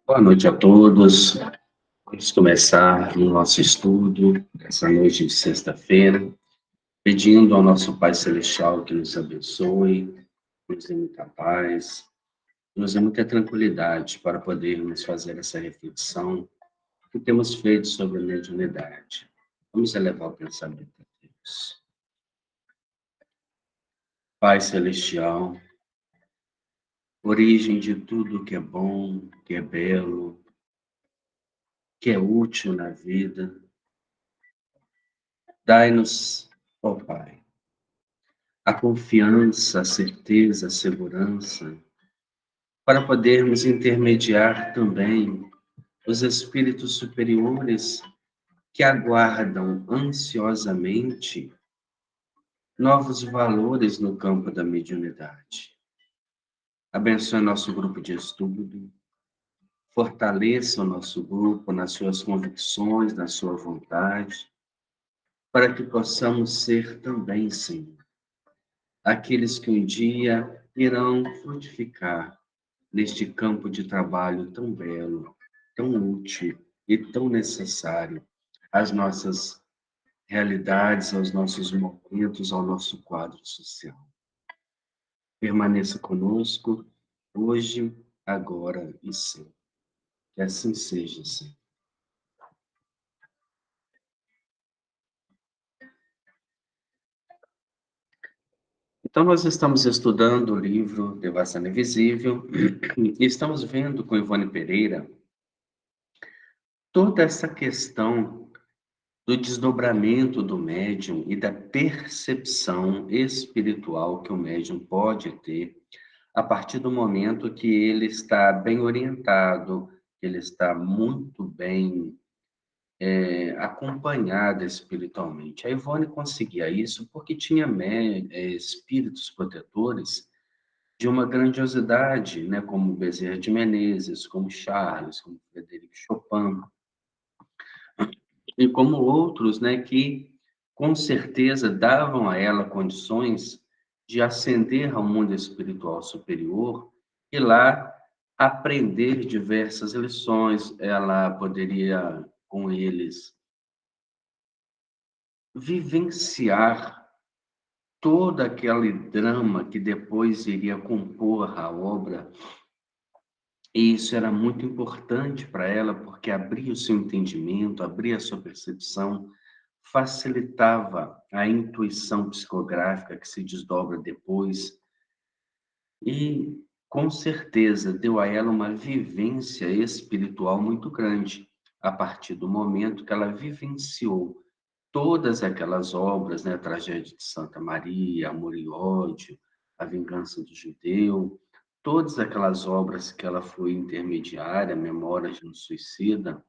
Boa noite a todos. Vamos começar o nosso estudo essa noite de sexta-feira, pedindo ao nosso Pai Celestial que nos abençoe, nos dê muita paz, nos dê muita tranquilidade para podermos fazer essa reflexão que temos feito sobre a mediunidade. Vamos elevar o pensamento a Deus. Pai Celestial, origem de tudo que é bom, que é belo, que é útil na vida, dai-nos, ó Pai, a confiança, a certeza, a segurança, para podermos intermediar também os espíritos superiores que aguardam ansiosamente novos valores no campo da mediunidade. Abençoe nosso grupo de estudo, fortaleça o nosso grupo nas suas convicções, na sua vontade, para que possamos ser também, Senhor, aqueles que um dia irão frutificar neste campo de trabalho tão belo, tão útil e tão necessário às nossas realidades, aos nossos momentos, ao nosso quadro social. Permaneça conosco, hoje, agora e sempre. Que assim seja, Senhor. Então, nós estamos estudando o livro Devassando Invisível e estamos vendo com Ivone Pereira toda essa questão do desdobramento do médium e da percepção espiritual que o médium pode ter a partir do momento que ele está bem orientado, que ele está muito bem acompanhada espiritualmente. A Ivone conseguia isso porque tinha espíritos protetores de uma grandiosidade, né, como Bezerra de Menezes, como Charles, como Frederico Chopin, e como outros, né, que com certeza davam a ela condições de ascender ao mundo espiritual superior e lá aprender diversas lições. Ela poderia, com eles, vivenciar todo aquele drama que depois iria compor a obra. E isso era muito importante para ela, porque abria o seu entendimento, abria a sua percepção, facilitava a intuição psicográfica que se desdobra depois e, com certeza, deu a ela uma vivência espiritual muito grande, a partir do momento que ela vivenciou todas aquelas obras, né, a Tragédia de Santa Maria, Amor e Ódio, A Vingança do Judeu, todas aquelas obras que ela foi intermediária, Memórias de um Suicida,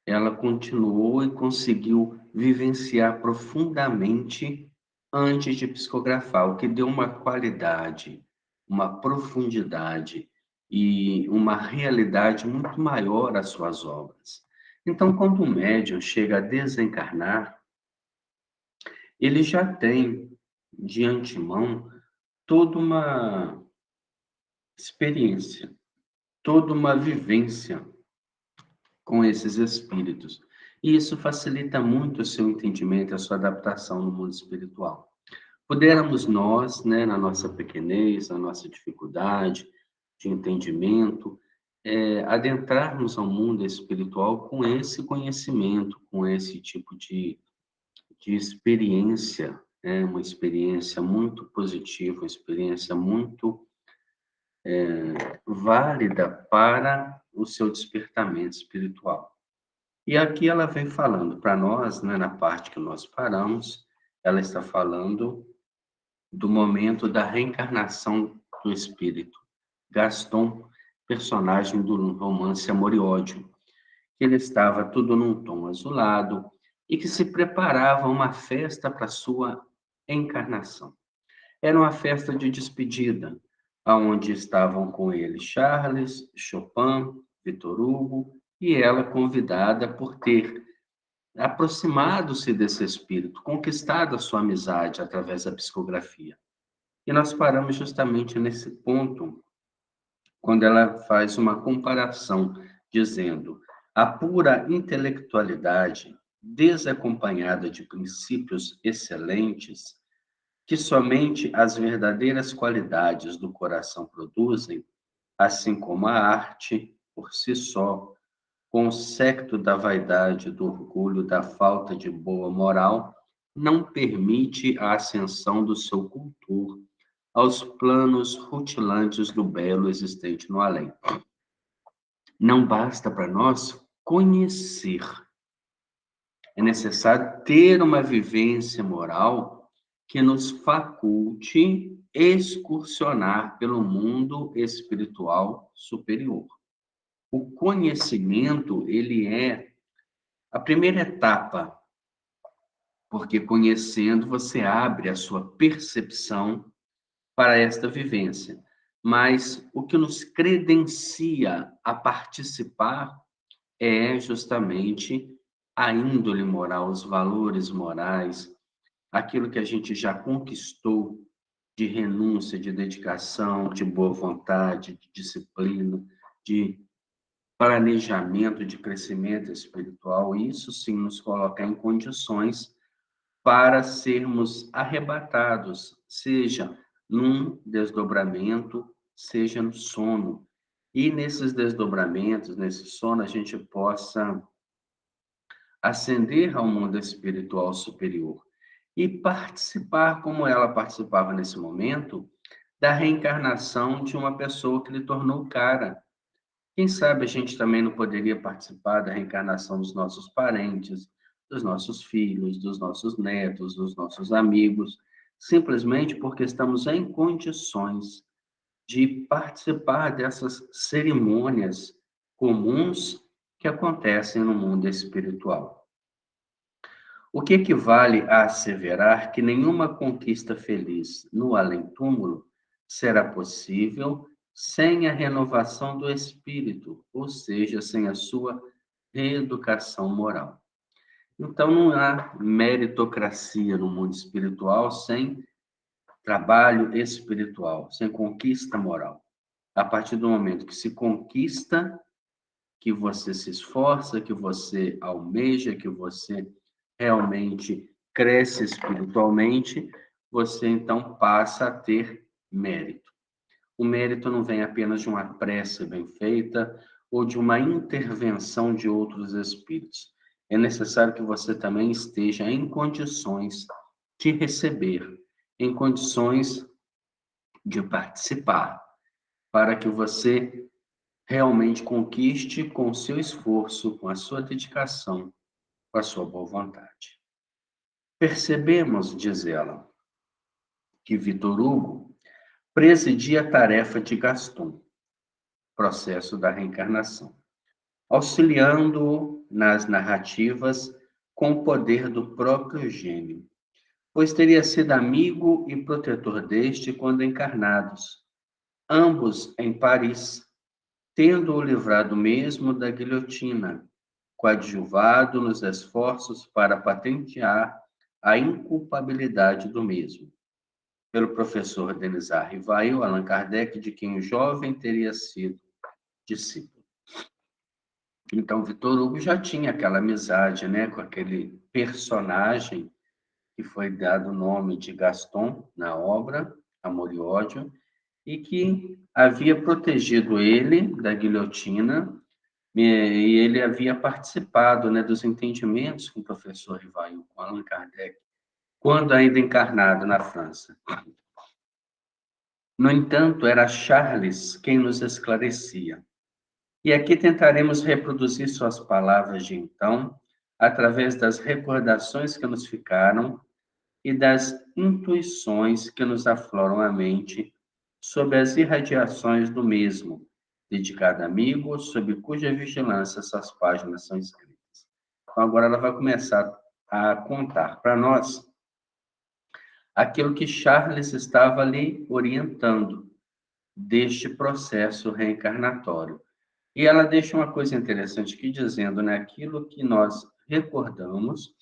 ela continuou e conseguiu vivenciar profundamente antes de psicografar, o que deu uma qualidade, uma profundidade e uma realidade muito maior às suas obras. Então, quando o médium chega a desencarnar, ele já tem, de antemão, toda uma experiência, toda uma vivência com esses espíritos. E isso facilita muito o seu entendimento, a sua adaptação no mundo espiritual. Pudermos nós, né, na nossa pequenez, na nossa dificuldade de entendimento, adentrarmos ao mundo espiritual com esse conhecimento, com esse tipo de experiência, né, uma experiência muito positiva, uma experiência muito válida para o seu despertamento espiritual. E aqui ela vem falando para nós, né, na parte que nós paramos, ela está falando do momento da reencarnação do espírito. Gaston, personagem do romance Amor e Ódio, que ele estava tudo num tom azulado e que se preparava uma festa para sua encarnação. Era uma festa de despedida, aonde estavam com ele Charles, Chopin, Victor Hugo e ela convidada por ter aproximado-se desse espírito, conquistado a sua amizade através da psicografia. E nós paramos justamente nesse ponto quando ela faz uma comparação, dizendo: a pura intelectualidade, desacompanhada de princípios excelentes, que somente as verdadeiras qualidades do coração produzem, assim como a arte, por si só, com o séquito da vaidade, do orgulho, da falta de boa moral, não permite a ascensão do seu cultor aos planos rutilantes do belo existente no além. Não basta para nós conhecer, é necessário ter uma vivência moral que nos faculte excursionar pelo mundo espiritual superior. O conhecimento, ele é a primeira etapa, porque conhecendo você abre a sua percepção para esta vivência. Mas o que nos credencia a participar é justamente a índole moral, os valores morais, aquilo que a gente já conquistou de renúncia, de dedicação, de boa vontade, de disciplina, de planejamento, de crescimento espiritual. Isso sim nos coloca em condições para sermos arrebatados, seja num desdobramento, seja no sono. E nesses desdobramentos, nesse sono, a gente possa ascender ao mundo espiritual superior e participar, como ela participava nesse momento, da reencarnação de uma pessoa que lhe tornou cara. Quem sabe a gente também não poderia participar da reencarnação dos nossos parentes, dos nossos filhos, dos nossos netos, dos nossos amigos, simplesmente porque estamos em condições de participar dessas cerimônias comuns que acontecem no mundo espiritual. O que equivale a asseverar que nenhuma conquista feliz no além-túmulo será possível sem a renovação do espírito, ou seja, sem a sua reeducação moral. Então, não há meritocracia no mundo espiritual sem trabalho espiritual, sem conquista moral. A partir do momento que se conquista, que você se esforça, que você almeja, que você realmente cresce espiritualmente, você então passa a ter mérito. O mérito não vem apenas de uma prece bem feita ou de uma intervenção de outros espíritos. É necessário que você também esteja em condições de receber, em condições de participar, para que você realmente conquiste com o seu esforço, com a sua dedicação, com a sua boa vontade. Percebemos, diz ela, que Vitor Hugo presidia a tarefa de Gaston, processo da reencarnação, auxiliando-o nas narrativas com o poder do próprio gênio, pois teria sido amigo e protetor deste quando encarnados, ambos em Paris, tendo-o livrado mesmo da guilhotina, coadjuvado nos esforços para patentear a inculpabilidade do mesmo, pelo professor Denisard Rivail, Allan Kardec, de quem o jovem teria sido discípulo. Então, Vitor Hugo já tinha aquela amizade, né, com aquele personagem que foi dado o nome de Gaston na obra Amor e Ódio, e que havia protegido ele da guilhotina, e ele havia participado, né, dos entendimentos com o professor Rivail, com Allan Kardec, quando ainda encarnado na França. No entanto, era Charles quem nos esclarecia. E aqui tentaremos reproduzir suas palavras de então, através das recordações que nos ficaram e das intuições que nos afloram à mente sobre as irradiações do mesmo, dedicado a amigo, sob cuja vigilância essas páginas são escritas. Então, agora ela vai começar a contar para nós aquilo que Charles estava ali orientando deste processo reencarnatório. E ela deixa uma coisa interessante aqui, dizendo, né, aquilo que nós recordamos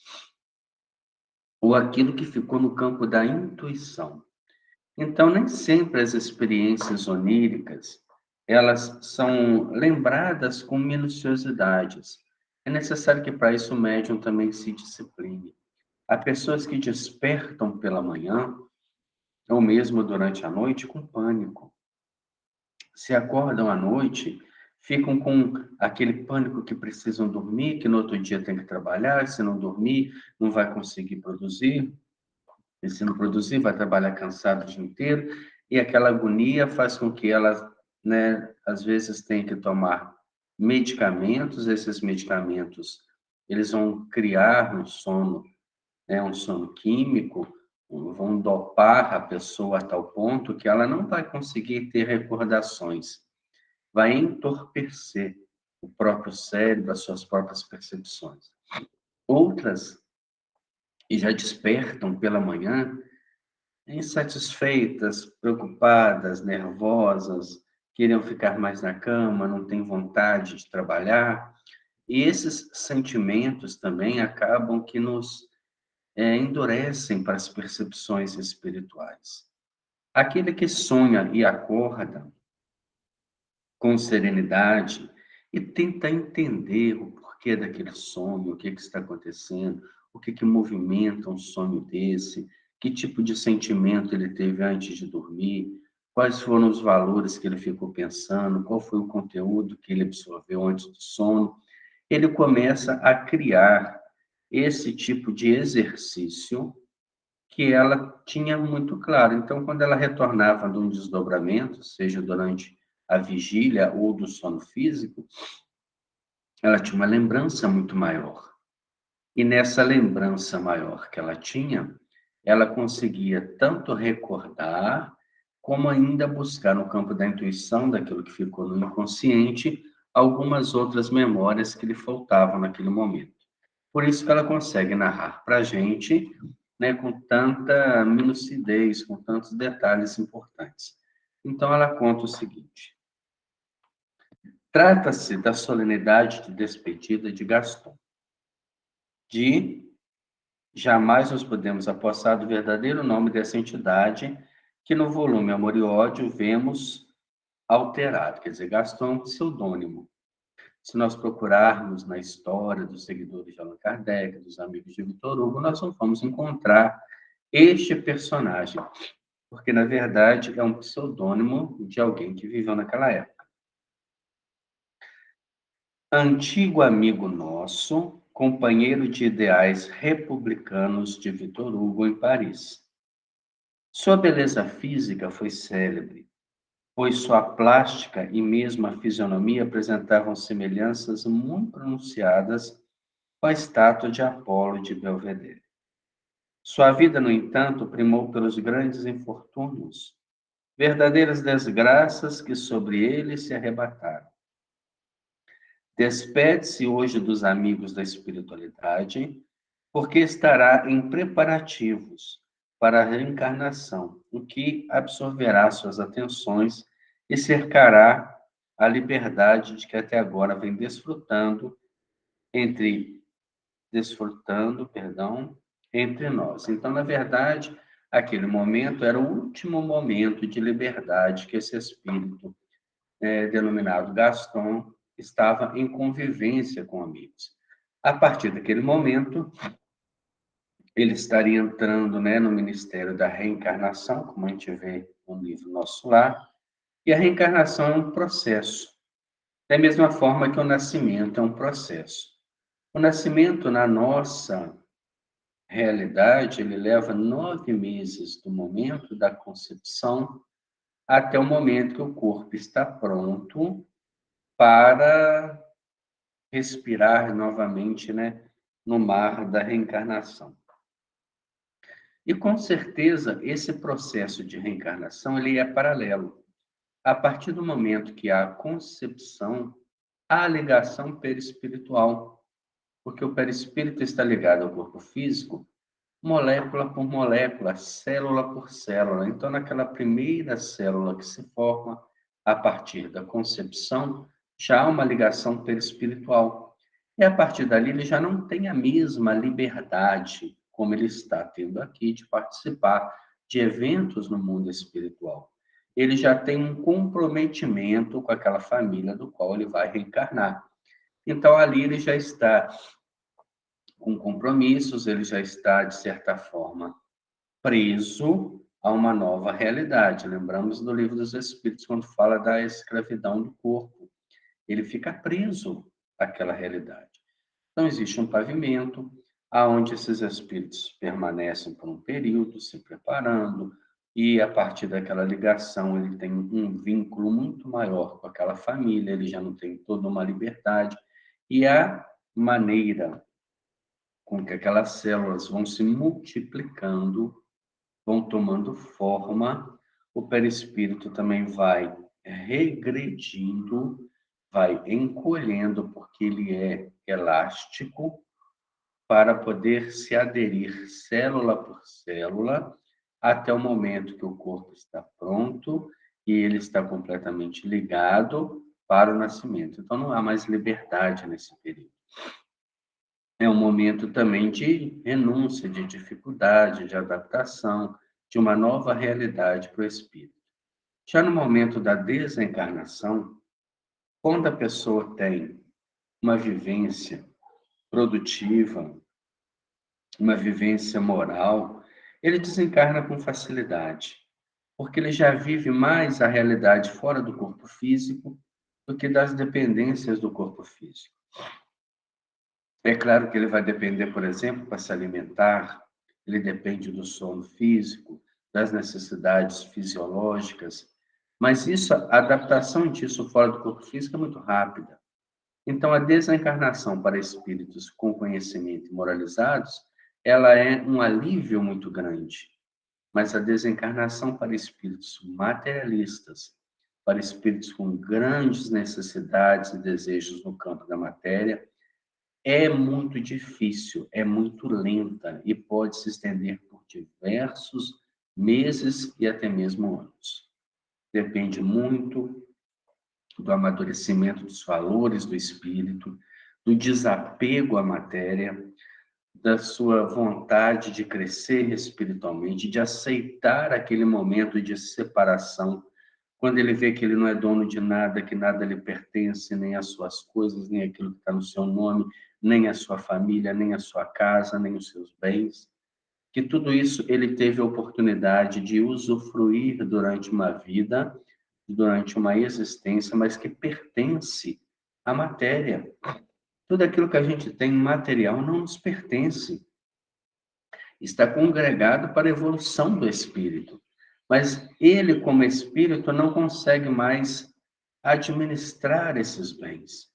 ou aquilo que ficou no campo da intuição. Então, nem sempre as experiências oníricas elas são lembradas com minuciosidades. É necessário que para isso o médium também se discipline. Há pessoas que despertam pela manhã, ou mesmo durante a noite, com pânico. Se acordam à noite, ficam com aquele pânico que precisam dormir, que no outro dia tem que trabalhar, se não dormir, não vai conseguir produzir, e se não produzir, vai trabalhar cansado o dia inteiro, e aquela agonia faz com que elas, né, às vezes tenham que tomar medicamentos, esses medicamentos, eles vão criar um sono, né, um sono químico, vão dopar a pessoa a tal ponto que ela não vai conseguir ter recordações, vai entorpecer o próprio cérebro, as suas próprias percepções. Outras, e já despertam pela manhã, insatisfeitas, preocupadas, nervosas, queriam ficar mais na cama, não têm vontade de trabalhar. E esses sentimentos também acabam que nos endurecem para as percepções espirituais. Aquele que sonha e acorda com serenidade e tenta entender o porquê daquele sonho, o que está acontecendo, o que movimenta um sonho desse, que tipo de sentimento ele teve antes de dormir, quais foram os valores que ele ficou pensando, qual foi o conteúdo que ele absorveu antes do sono. Ele começa a criar esse tipo de exercício que ela tinha muito claro. Então, quando ela retornava de um desdobramento, seja durante a vigília ou do sono físico, ela tinha uma lembrança muito maior. E nessa lembrança maior que ela tinha, ela conseguia tanto recordar, como ainda buscar no campo da intuição, daquilo que ficou no inconsciente, algumas outras memórias que lhe faltavam naquele momento. Por isso que ela consegue narrar para a gente, né, com tanta minucidez, com tantos detalhes importantes. Então, ela conta o seguinte: trata-se da solenidade de despedida de Gaston. De jamais nos podemos apossar do verdadeiro nome dessa entidade, que no volume Amor e Ódio vemos alterado, quer dizer, Gaston é um pseudônimo. Se nós procurarmos na história dos seguidores de Allan Kardec, dos amigos de Victor Hugo, nós não vamos encontrar este personagem, porque, na verdade, é um pseudônimo de alguém que viveu naquela época. Antigo amigo nosso, companheiro de ideais republicanos de Victor Hugo em Paris. Sua beleza física foi célebre, pois sua plástica e mesmo a fisionomia apresentavam semelhanças muito pronunciadas com a estátua de Apolo de Belvedere. Sua vida, no entanto, primou pelos grandes infortúnios, verdadeiras desgraças que sobre ele se arrebataram. Despede-se hoje dos amigos da espiritualidade, porque estará em preparativos para a reencarnação, o que absorverá suas atenções e cercará a liberdade de que até agora vem desfrutando, entre nós. Então, na verdade, aquele momento era o último momento de liberdade que esse espírito, denominado Gaston, estava em convivência com amigos. A partir daquele momento, ele estaria entrando, né, no Ministério da Reencarnação, como a gente vê no livro Nosso Lar, e a reencarnação é um processo, da mesma forma que o nascimento é um processo. O nascimento, na nossa realidade, ele leva 9 meses do momento da concepção até o momento que o corpo está pronto para respirar novamente, né, no mar da reencarnação. E com certeza esse processo de reencarnação ele é paralelo. A partir do momento que há a concepção, há a ligação perispiritual, porque o perispírito está ligado ao corpo físico, molécula por molécula, célula por célula. Então, naquela primeira célula que se forma a partir da concepção, já há uma ligação perispiritual. E a partir dali ele já não tem a mesma liberdade como ele está tendo aqui de participar de eventos no mundo espiritual. ele já tem um comprometimento com aquela família do qual ele vai reencarnar. Então, ali ele já está com compromissos, ele já está, de certa forma, preso a uma nova realidade. Lembramos do Livro dos Espíritos, quando fala da escravidão do corpo. Ele fica preso àquela realidade. Então, existe um pavimento, aonde esses espíritos permanecem por um período, se preparando, e a partir daquela ligação ele tem um vínculo muito maior com aquela família, ele já não tem toda uma liberdade, e a maneira com que aquelas células vão se multiplicando, vão tomando forma, o perispírito também vai regredindo, vai encolhendo, porque ele é elástico, para poder se aderir célula por célula, até o momento que o corpo está pronto e ele está completamente ligado para o nascimento. Então, não há mais liberdade nesse período. É um momento também de renúncia, de dificuldade, de adaptação, de uma nova realidade para o espírito. Já no momento da desencarnação, quando a pessoa tem uma vivência produtiva, uma vivência moral, ele desencarna com facilidade, porque ele já vive mais a realidade fora do corpo físico do que das dependências do corpo físico. É claro que ele vai depender, por exemplo, para se alimentar, ele depende do sono físico, das necessidades fisiológicas, mas isso, a adaptação disso fora do corpo físico é muito rápida. Então, a desencarnação para espíritos com conhecimento e moralizados, ela é um alívio muito grande. Mas a desencarnação para espíritos materialistas, para espíritos com grandes necessidades e desejos no campo da matéria, é muito difícil, é muito lenta e pode se estender por diversos meses e até mesmo anos. Depende muito do amadurecimento dos valores do espírito, do desapego à matéria, da sua vontade de crescer espiritualmente, de aceitar aquele momento de separação, quando ele vê que ele não é dono de nada, que nada lhe pertence, nem as suas coisas, nem aquilo que está no seu nome, nem a sua família, nem a sua casa, nem os seus bens, que tudo isso ele teve a oportunidade de usufruir durante uma vida, durante uma existência, mas que pertence à matéria. Tudo aquilo que a gente tem material não nos pertence. Está congregado para a evolução do espírito. Mas ele, como espírito, não consegue mais administrar esses bens.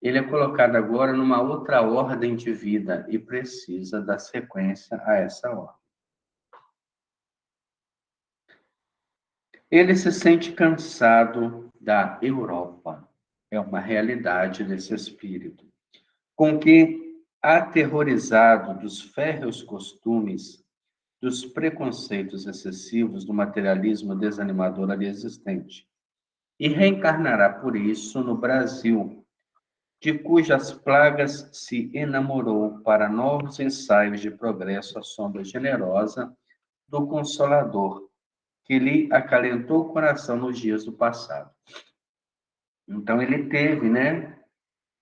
Ele é colocado agora numa outra ordem de vida e precisa dar sequência a essa ordem. Ele se sente cansado da Europa. É uma realidade desse espírito. Com que, aterrorizado dos férreos costumes, dos preconceitos excessivos, do materialismo desanimador ali existente, e reencarnará por isso no Brasil, de cujas plagas se enamorou para novos ensaios de progresso à sombra generosa do Consolador, que lhe acalentou o coração nos dias do passado. Então ele teve, né,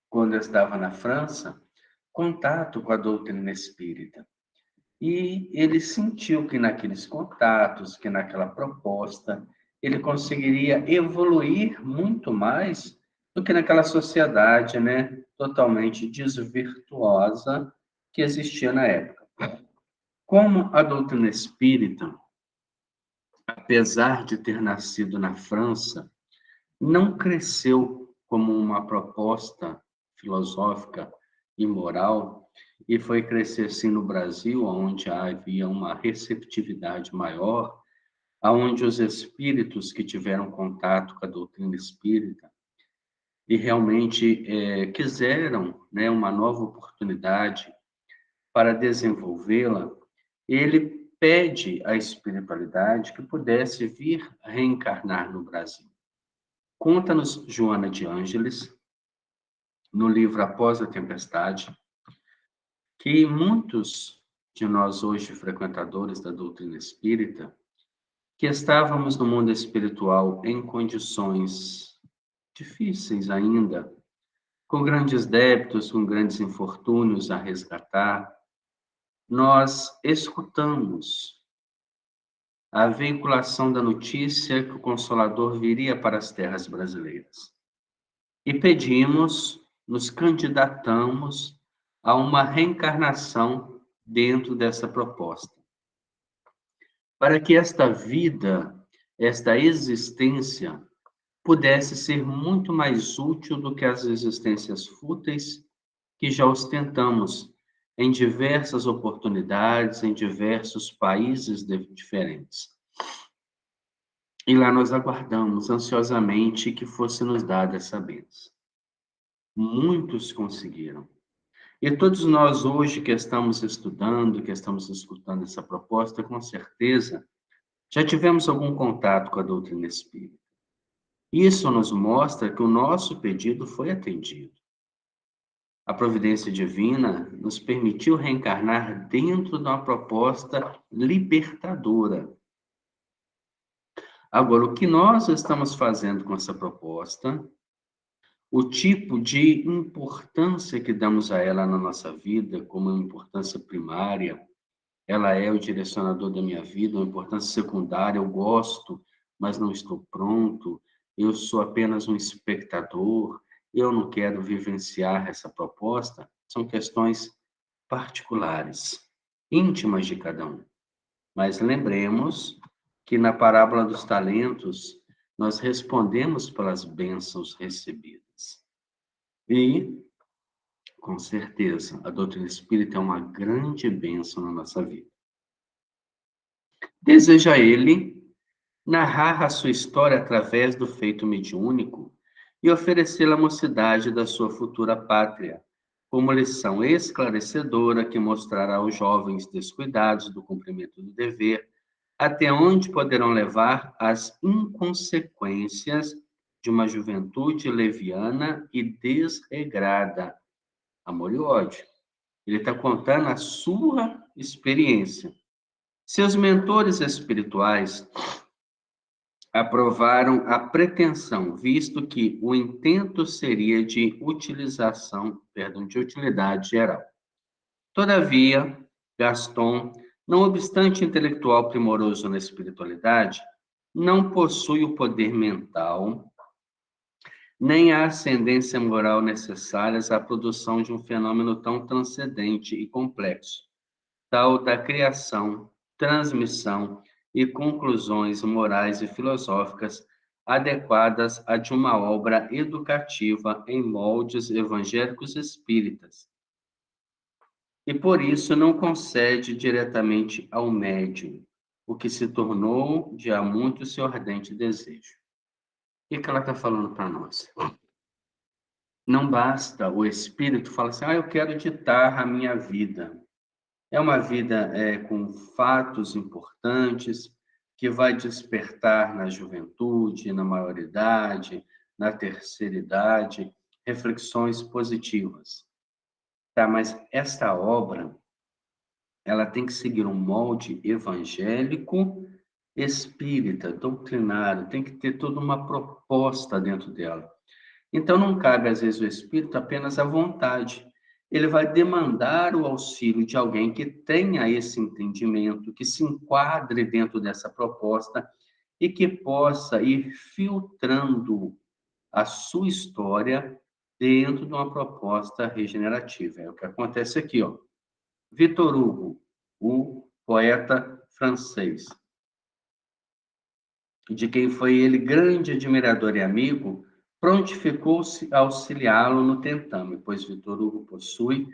quando estava na França, contato com a doutrina espírita. E ele sentiu que naqueles contatos, que naquela proposta, ele conseguiria evoluir muito mais do que naquela sociedade, né, totalmente desvirtuosa que existia na época. Como a doutrina espírita, apesar de ter nascido na França, não cresceu como uma proposta filosófica e moral, e foi crescer sim no Brasil, onde havia uma receptividade maior, aonde os espíritos que tiveram contato com a doutrina espírita e realmente quiseram, né, uma nova oportunidade para desenvolvê-la, ele pede à espiritualidade que pudesse vir reencarnar no Brasil. Conta-nos Joana de Ângeles, no livro Após a Tempestade, que muitos de nós hoje frequentadores da doutrina espírita que estávamos no mundo espiritual em condições difíceis ainda, com grandes débitos, com grandes infortúnios a resgatar, nós escutamos a veiculação da notícia que o Consolador viria para as terras brasileiras. E pedimos, nos candidatamos a uma reencarnação dentro dessa proposta, para que esta vida, esta existência, pudesse ser muito mais útil do que as existências fúteis que já ostentamos em diversas oportunidades, em diversos países diferentes. E lá nós aguardamos ansiosamente que fosse nos dada essa bênção. Muitos conseguiram. E todos nós hoje que estamos estudando, que estamos escutando essa proposta, com certeza já tivemos algum contato com a doutrina espírita. Isso nos mostra que o nosso pedido foi atendido. A providência divina nos permitiu reencarnar dentro de uma proposta libertadora. Agora, o que nós estamos fazendo com essa proposta, o tipo de importância que damos a ela na nossa vida, como uma importância primária, ela é o direcionador da minha vida, uma importância secundária, eu gosto, mas não estou pronto, eu sou apenas um espectador, eu não quero vivenciar essa proposta, são questões particulares, íntimas de cada um. Mas lembremos que na parábola dos talentos, nós respondemos pelas bênçãos recebidas. E, com certeza, a doutrina espírita é uma grande bênção na nossa vida. Deseja ele narrar a sua história através do feito mediúnico e oferecê-la à mocidade da sua futura pátria, como lição esclarecedora que mostrará aos jovens descuidados do cumprimento do dever, até onde poderão levar as inconsequências de uma juventude leviana e desregrada. Amor e ódio. Ele está contando a sua experiência. Seus mentores espirituais aprovaram a pretensão, visto que o intento seria de de utilidade geral. Todavia, Gaston, não obstante intelectual primoroso na espiritualidade, não possui o poder mental nem a ascendência moral necessárias à produção de um fenômeno tão transcendente e complexo, tal da criação, transmissão e conclusões morais e filosóficas adequadas a de uma obra educativa em moldes evangélicos espíritas. E por isso não concede diretamente ao médium, o que se tornou de há muito seu ardente desejo. O que ela está falando para nós? Não basta o espírito falar assim, eu quero ditar a minha vida. É uma vida com fatos importantes, que vai despertar na juventude, na maioridade, na terceira idade, reflexões positivas. Tá, mas esta obra, ela tem que seguir um molde evangélico, espírita, doutrinário, tem que ter toda uma proposta dentro dela. Então, não cabe, às vezes, o espírito apenas à vontade. Ele vai demandar o auxílio de alguém que tenha esse entendimento, que se enquadre dentro dessa proposta e que possa ir filtrando a sua história dentro de uma proposta regenerativa. É o que acontece aqui, ó. Victor Hugo, o poeta francês, de quem foi ele grande admirador e amigo, prontificou-se a auxiliá-lo no tentame, pois Victor Hugo possui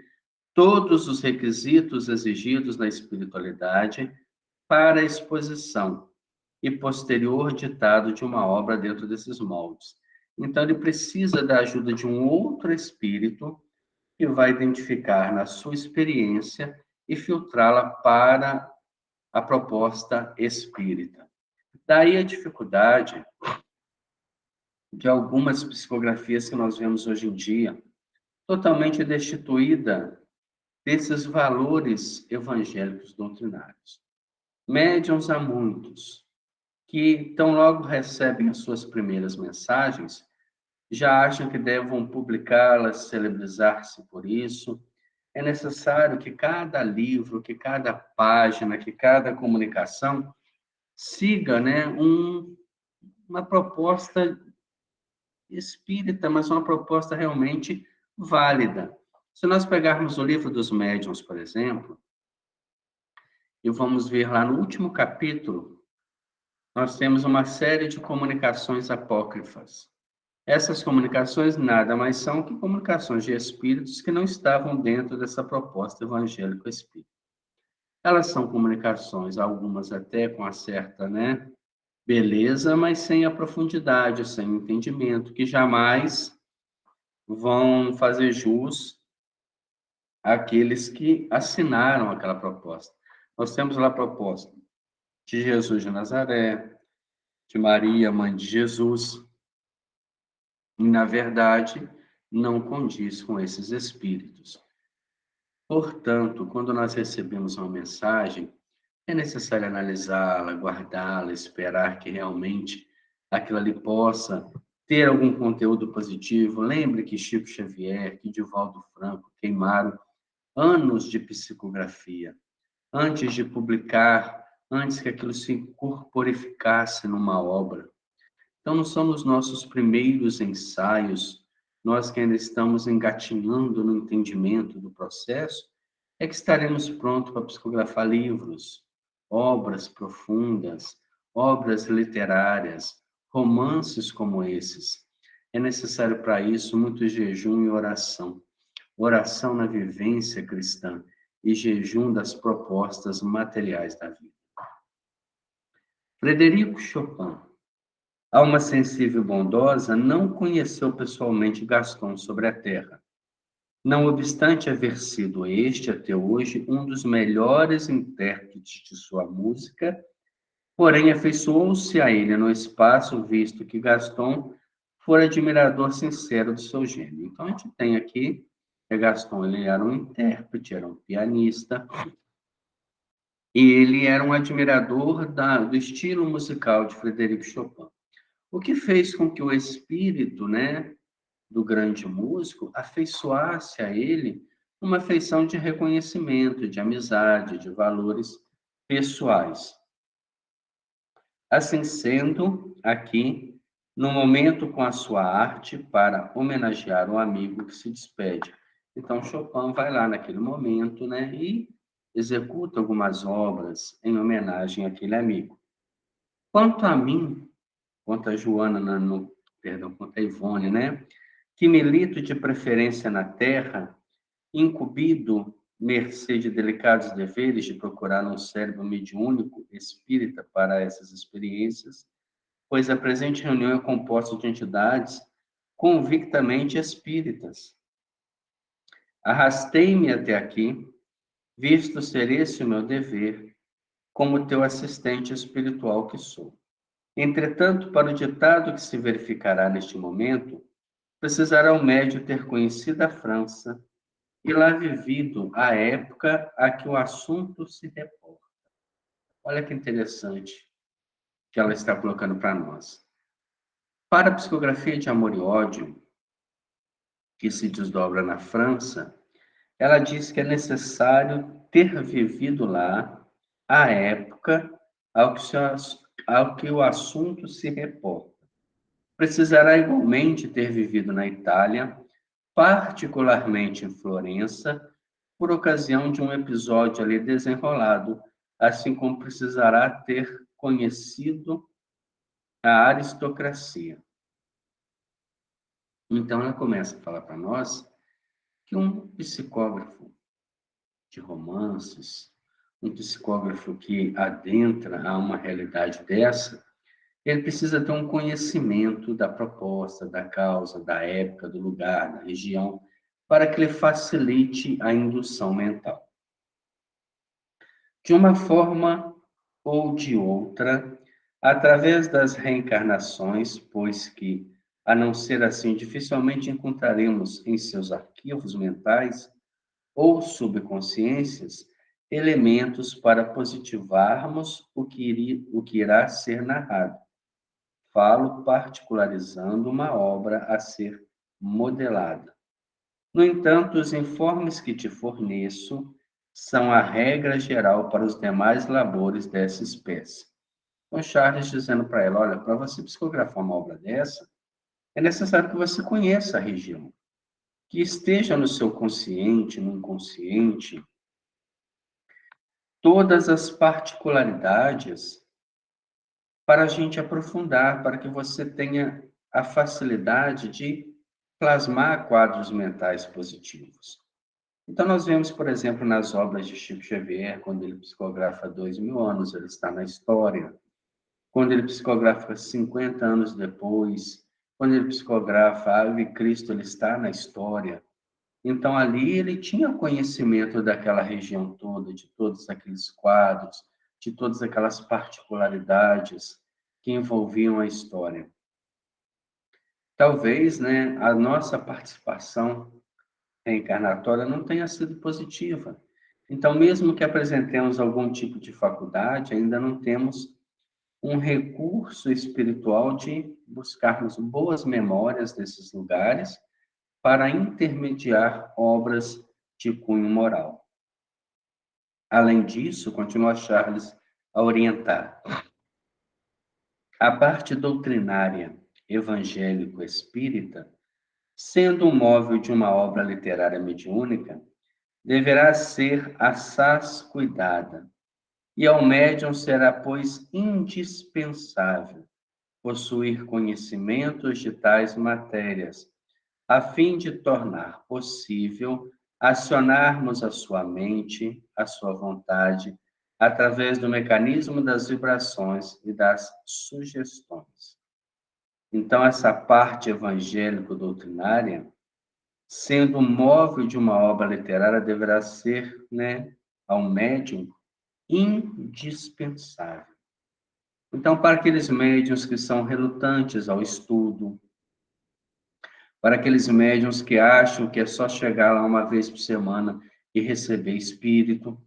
todos os requisitos exigidos na espiritualidade para a exposição e posterior ditado de uma obra dentro desses moldes. Então, ele precisa da ajuda de um outro espírito que vai identificar na sua experiência e filtrá-la para a proposta espírita. Daí a dificuldade de algumas psicografias que nós vemos hoje em dia, totalmente destituída desses valores evangélicos doutrinários. Médiuns há muitos, que tão logo recebem as suas primeiras mensagens, já acham que devem publicá-las, celebrizar-se por isso. É necessário que cada livro, que cada página, que cada comunicação siga, né, uma proposta espírita, mas uma proposta realmente válida. Se nós pegarmos o livro dos médiuns, por exemplo, e vamos ver lá no último capítulo, nós temos uma série de comunicações apócrifas. Essas comunicações nada mais são que comunicações de espíritos que não estavam dentro dessa proposta evangélico-espírita. Elas são comunicações, algumas até com uma certa, né, beleza, mas sem a profundidade, sem o entendimento, que jamais vão fazer jus àqueles que assinaram aquela proposta. Nós temos lá a proposta de Jesus de Nazaré, de Maria, mãe de Jesus, e, na verdade, não condiz com esses espíritos. Portanto, quando nós recebemos uma mensagem, é necessário analisá-la, guardá-la, esperar que realmente aquilo ali possa ter algum conteúdo positivo. Lembre que Chico Xavier, que Divaldo Franco queimaram anos de psicografia antes de publicar, antes que aquilo se corporificasse numa obra. Então, não são os nossos primeiros ensaios, nós que ainda estamos engatinhando no entendimento do processo, é que estaremos prontos para psicografar livros, obras profundas, obras literárias, romances como esses. É necessário para isso muito jejum e oração. Oração na vivência cristã e jejum das propostas materiais da vida. Frederico Chopin, alma sensível e bondosa, não conheceu pessoalmente Gaston sobre a terra. Não obstante haver sido este, até hoje, um dos melhores intérpretes de sua música, porém afeiçoou-se a ele no espaço, visto que Gaston fora admirador sincero do seu gênio. Então, a gente tem aqui que Gaston ele era um intérprete, era um pianista, e ele era um admirador do estilo musical de Frederico Chopin. O que fez com que o espírito, né, do grande músico afeiçoasse a ele uma afeição de reconhecimento, de amizade, de valores pessoais. Assim sendo, aqui, no momento com a sua arte para homenagear um amigo que se despede. Então, Chopin vai lá naquele momento, né, e executa algumas obras em homenagem àquele amigo. Quanto a mim, quanto a Joana, perdão, quanto a Ivone, né, que milito de preferência na terra, incumbido, mercê de delicados deveres de procurar um cérebro mediúnico espírita para essas experiências, pois a presente reunião é composta de entidades convictamente espíritas. Arrastei-me até aqui, visto ser esse o meu dever, como teu assistente espiritual que sou. Entretanto, para o ditado que se verificará neste momento, precisará o médio ter conhecido a França e lá vivido a época a que o assunto se reporta. Olha que interessante que ela está colocando para nós. Para a psicografia de Amor e Ódio, que se desdobra na França, ela diz que é necessário ter vivido lá a época ao que o assunto se reporta. Precisará igualmente ter vivido na Itália, particularmente em Florença, por ocasião de um episódio ali desenrolado, assim como precisará ter conhecido a aristocracia. Então, ela começa a falar para nós que um psicógrafo de romances, um psicógrafo que adentra a uma realidade dessa, ele precisa ter um conhecimento da proposta, da causa, da época, do lugar, da região, para que ele facilite a indução mental. De uma forma ou de outra, através das reencarnações, pois que, a não ser assim, dificilmente encontraremos em seus arquivos mentais ou subconsciências elementos para positivarmos o que irá ser narrado. Falo particularizando uma obra a ser modelada. No entanto, os informes que te forneço são a regra geral para os demais labores dessa espécie. Então, Charles dizendo para ela, olha, para você psicografar uma obra dessa, é necessário que você conheça a região, que esteja no seu consciente, no inconsciente, todas as particularidades para a gente aprofundar, para que você tenha a facilidade de plasmar quadros mentais positivos. Então, nós vemos, por exemplo, nas obras de Chico Xavier, quando ele psicografa 2000 anos, ele está na história. Quando ele psicografa 50 anos depois, quando ele psicografa Ave Cristo, ele está na história. Então, ali ele tinha conhecimento daquela região toda, de todos aqueles quadros, de todas aquelas particularidades que envolviam a história. Talvez, né, a nossa participação reencarnatória não tenha sido positiva. Então, mesmo que apresentemos algum tipo de faculdade, ainda não temos um recurso espiritual de buscarmos boas memórias desses lugares para intermediar obras de cunho moral. Além disso, continua Charles a orientar. A parte doutrinária evangélico-espírita, sendo um móvel de uma obra literária mediúnica, deverá ser assaz cuidada, e ao médium será, pois, indispensável possuir conhecimentos de tais matérias, a fim de tornar possível acionarmos a sua mente, a sua vontade, através do mecanismo das vibrações e das sugestões. Então, essa parte evangélico-doutrinária, sendo móvel de uma obra literária, deverá ser, né, ao médium, indispensável. Então, para aqueles médiuns que são relutantes ao estudo, para aqueles médiuns que acham que é só chegar lá uma vez por semana e receber espírito,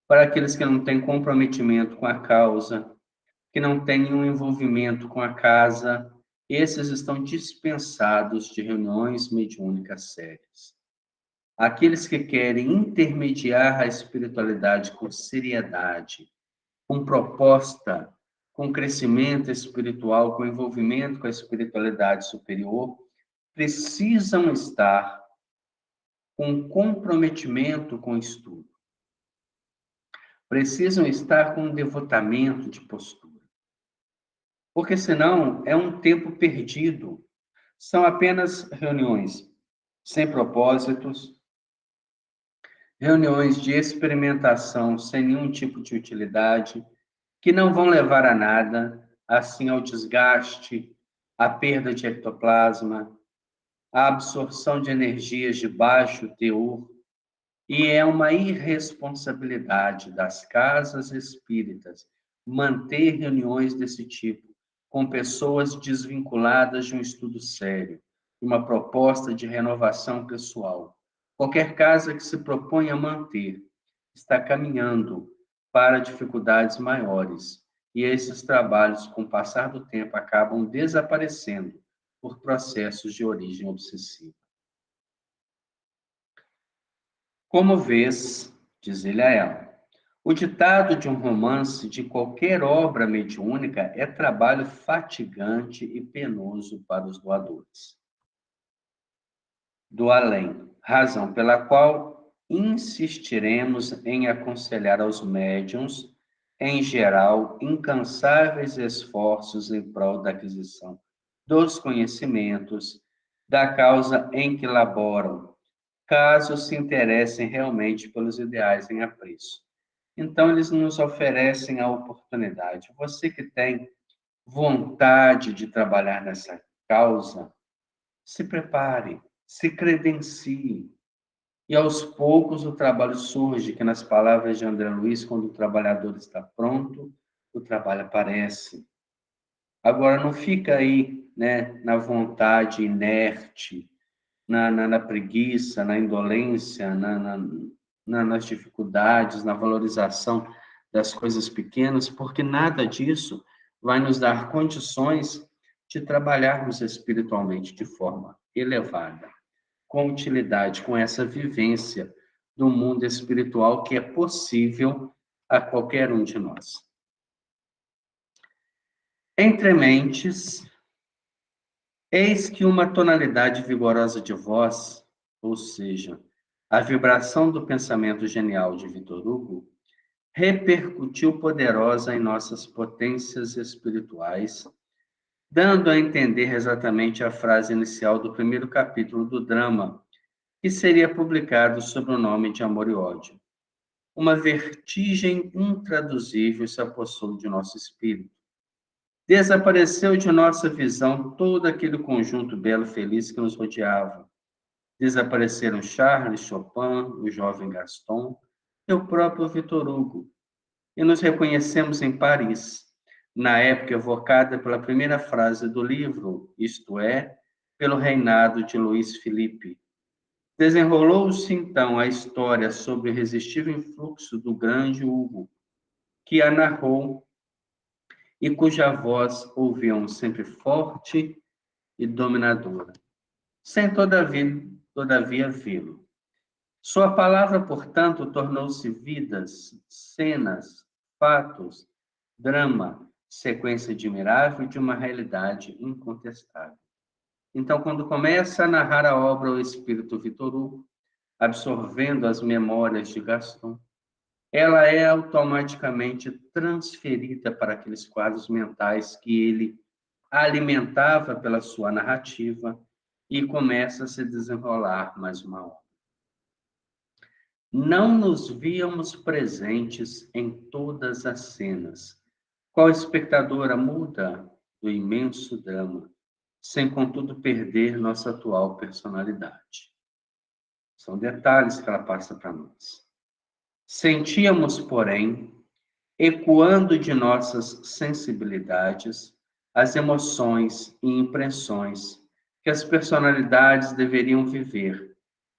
para aqueles que não têm comprometimento com a causa, que não têm nenhum envolvimento com a casa, esses estão dispensados de reuniões mediúnicas sérias. Aqueles que querem intermediar a espiritualidade com seriedade, com proposta, com crescimento espiritual, com envolvimento com a espiritualidade superior, precisam estar com comprometimento com o estudo. Precisam estar com devotamento de postura. Porque senão é um tempo perdido. São apenas reuniões sem propósitos, reuniões de experimentação sem nenhum tipo de utilidade, que não vão levar a nada, assim ao desgaste, à perda de ectoplasma, à absorção de energias de baixo teor, e é uma irresponsabilidade das casas espíritas manter reuniões desse tipo com pessoas desvinculadas de um estudo sério, de uma proposta de renovação pessoal. Qualquer casa que se propõe a manter está caminhando para dificuldades maiores, e esses trabalhos, com o passar do tempo, acabam desaparecendo por processos de origem obsessiva. Como vês, diz ele a ela, o ditado de um romance de qualquer obra mediúnica é trabalho fatigante e penoso para os doadores. Do além, razão pela qual insistiremos em aconselhar aos médiuns, em geral, incansáveis esforços em prol da aquisição dos conhecimentos, da causa em que laboram, caso se interessem realmente pelos ideais em apreço. Então, eles nos oferecem a oportunidade. Você que tem vontade de trabalhar nessa causa, se prepare, se credencie. E aos poucos o trabalho surge, que nas palavras de André Luiz, quando o trabalhador está pronto, o trabalho aparece. Agora, não fica aí, né, na vontade inerte, na preguiça, na indolência, nas dificuldades, na valorização das coisas pequenas, porque nada disso vai nos dar condições de trabalharmos espiritualmente de forma elevada, com utilidade, com essa vivência do mundo espiritual que é possível a qualquer um de nós. Entre mentes, eis que uma tonalidade vigorosa de voz, ou seja, a vibração do pensamento genial de Victor Hugo, repercutiu poderosa em nossas potências espirituais, dando a entender exatamente a frase inicial do primeiro capítulo do drama, que seria publicado sob o nome de Amor e Ódio. Uma vertigem intraduzível se apossou de nosso espírito. Desapareceu de nossa visão todo aquele conjunto belo e feliz que nos rodeava. Desapareceram Charles, Chopin, o jovem Gaston e o próprio Victor Hugo. E nos reconhecemos em Paris, na época evocada pela primeira frase do livro, isto é, pelo reinado de Luís Filipe. Desenrolou-se, então, a história sobre o irresistível influxo do grande Hugo, que a narrou e cuja voz ouviam sempre forte e dominadora, sem todavia vê-lo. Sua palavra, portanto, tornou-se vidas, cenas, fatos, drama, sequência admirável de uma realidade incontestável. Então, quando começa a narrar a obra o espírito Victor Hugo, absorvendo as memórias de Gaston, ela é automaticamente transferida para aqueles quadros mentais que ele alimentava pela sua narrativa e começa a se desenrolar mais uma obra. Não nos víamos presentes em todas as cenas, qual espectadora muda do imenso drama, sem contudo perder nossa atual personalidade. São detalhes que ela passa para nós. Sentíamos, porém, ecoando de nossas sensibilidades, as emoções e impressões que as personalidades deveriam viver,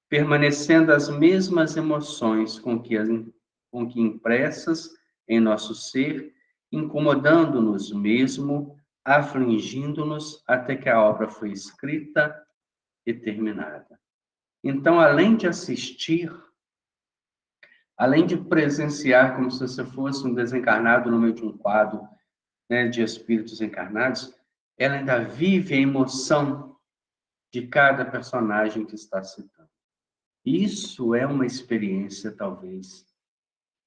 permanecendo as mesmas emoções com que impressas em nosso ser, incomodando-nos mesmo, afligindo-nos até que a obra foi escrita e terminada. Então, além de assistir, além de presenciar como se você fosse um desencarnado no meio de um quadro, né, de espíritos encarnados, ela ainda vive a emoção de cada personagem que está citando. Isso é uma experiência, talvez,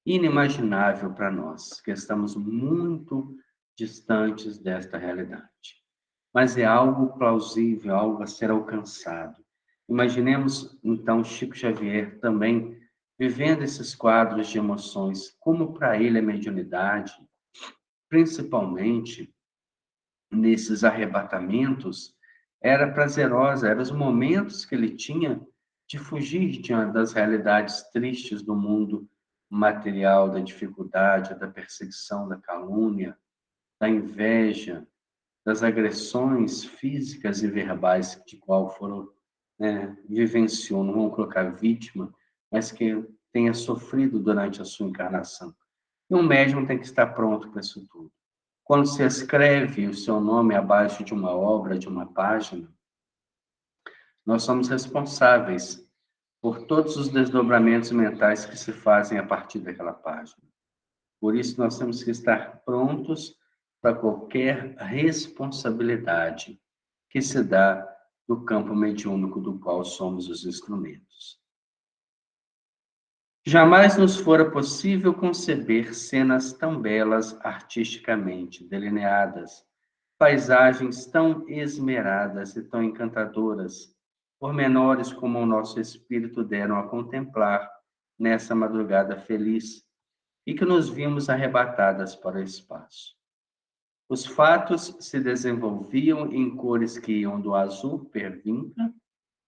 inimaginável para nós, que estamos muito distantes desta realidade. Mas é algo plausível, algo a ser alcançado. Imaginemos, então, Chico Xavier também vivendo esses quadros de emoções, como para ele a mediunidade, principalmente nesses arrebatamentos, era prazerosa, eram os momentos que ele tinha de fugir das realidades tristes do mundo material, da dificuldade, da perseguição, da calúnia, da inveja, das agressões físicas e verbais de qual foram, né, vivenciou, não vamos colocar vítima, mas que tenha sofrido durante a sua encarnação. E um médium tem que estar pronto para isso tudo. Quando se escreve o seu nome abaixo de uma obra, de uma página, nós somos responsáveis por todos os desdobramentos mentais que se fazem a partir daquela página. Por isso, nós temos que estar prontos para qualquer responsabilidade que se dá do campo mediúnico do qual somos os instrumentos. Jamais nos fora possível conceber cenas tão belas artisticamente delineadas, paisagens tão esmeradas e tão encantadoras, pormenores como o nosso espírito deram a contemplar nessa madrugada feliz, e que nos vimos arrebatadas para o espaço. Os fatos se desenvolviam em cores que iam do azul pervinca,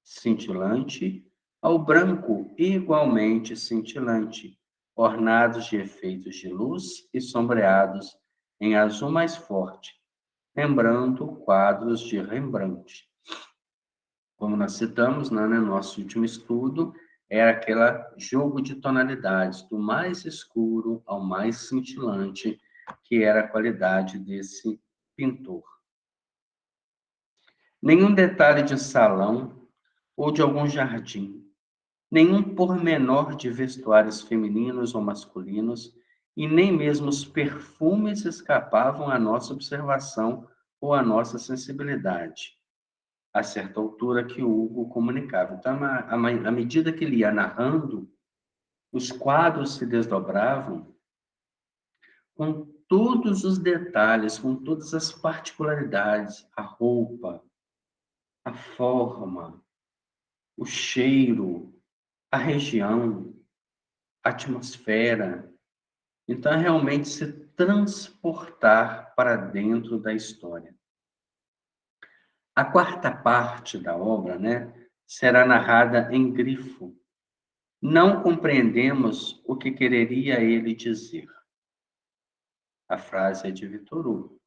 cintilante, ao branco igualmente cintilante, ornados de efeitos de luz e sombreados em azul mais forte, lembrando quadros de Rembrandt. Como nós citamos, né, no nosso último estudo, Era aquele jogo de tonalidades, do mais escuro ao mais cintilante, que era a qualidade desse pintor. Nenhum detalhe de salão ou de algum jardim, nenhum pormenor de vestuários femininos ou masculinos, e nem mesmo os perfumes escapavam à nossa observação ou à nossa sensibilidade, a certa altura que Hugo comunicava. Então, à medida que ele ia narrando, os quadros se desdobravam com todos os detalhes, com todas as particularidades, a roupa, a forma, o cheiro, a região, a atmosfera. Então, é realmente se transportar para dentro da história. A quarta parte da obra, né, será narrada em grifo. Não compreendemos o que quereria ele dizer. A frase é de Victor Hugo.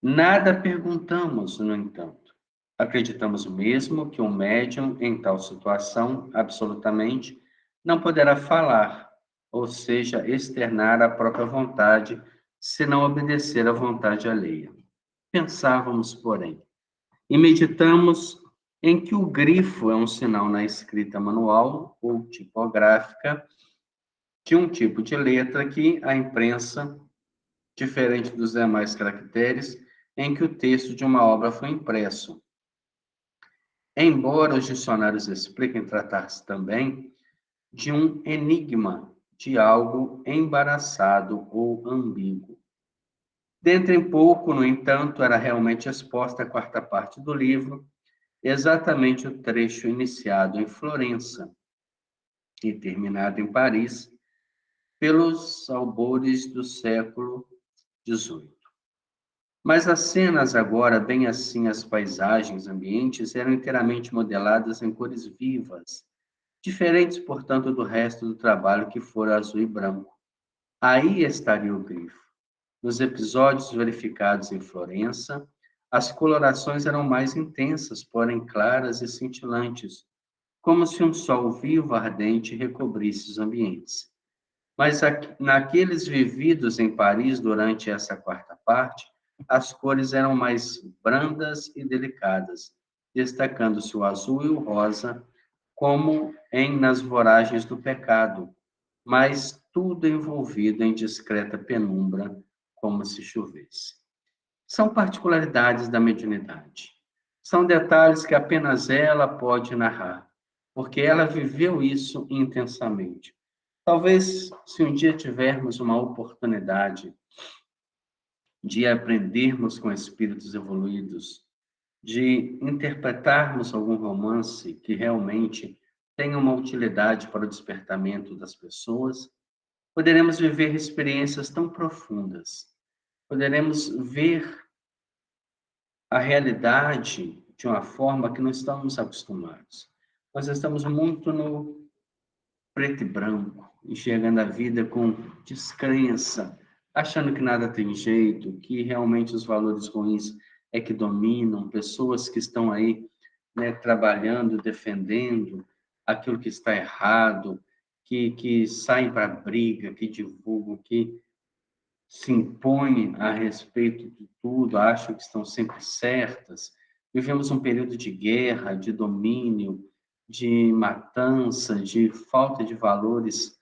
Nada perguntamos, no entanto. Acreditamos mesmo que um médium em tal situação, absolutamente, não poderá falar, ou seja, externar a própria vontade, se não obedecer à vontade alheia. Pensávamos, porém, e meditamos em que o grifo é um sinal na escrita manual ou tipográfica de um tipo de letra que a imprensa, diferente dos demais caracteres, em que o texto de uma obra foi impresso. Embora os dicionários expliquem tratar-se também de um enigma, de algo embaraçado ou ambíguo. Dentro em pouco, no entanto, era realmente exposta a quarta parte do livro, exatamente o trecho iniciado em Florença e terminado em Paris, pelos albores do século XVIII. Mas as cenas agora, bem assim as paisagens, ambientes, eram inteiramente modeladas em cores vivas, diferentes, portanto, do resto do trabalho que fora azul e branco. Aí estaria o grifo. Nos episódios verificados em Florença, as colorações eram mais intensas, porém claras e cintilantes, como se um sol vivo ardente recobrisse os ambientes. Mas naqueles vividos em Paris durante essa quarta parte, as cores eram mais brandas e delicadas, destacando-se o azul e o rosa, como nas voragens do pecado, mas tudo envolvido em discreta penumbra, como se chovesse. São particularidades da mediunidade. São detalhes que apenas ela pode narrar, porque ela viveu isso intensamente. Talvez, se um dia tivermos uma oportunidade de aprendermos com espíritos evoluídos, de interpretarmos algum romance que realmente tenha uma utilidade para o despertamento das pessoas, poderemos viver experiências tão profundas, poderemos ver a realidade de uma forma que não estamos acostumados. Nós estamos muito no preto e branco, enxergando a vida com descrença, achando que nada tem jeito, que realmente os valores ruins é que dominam, pessoas que estão aí, né, trabalhando, defendendo aquilo que está errado, que saem para a briga, que divulgam, que se impõem a respeito de tudo, acham que estão sempre certas. Vivemos um período de guerra, de domínio, de matança, de falta de valores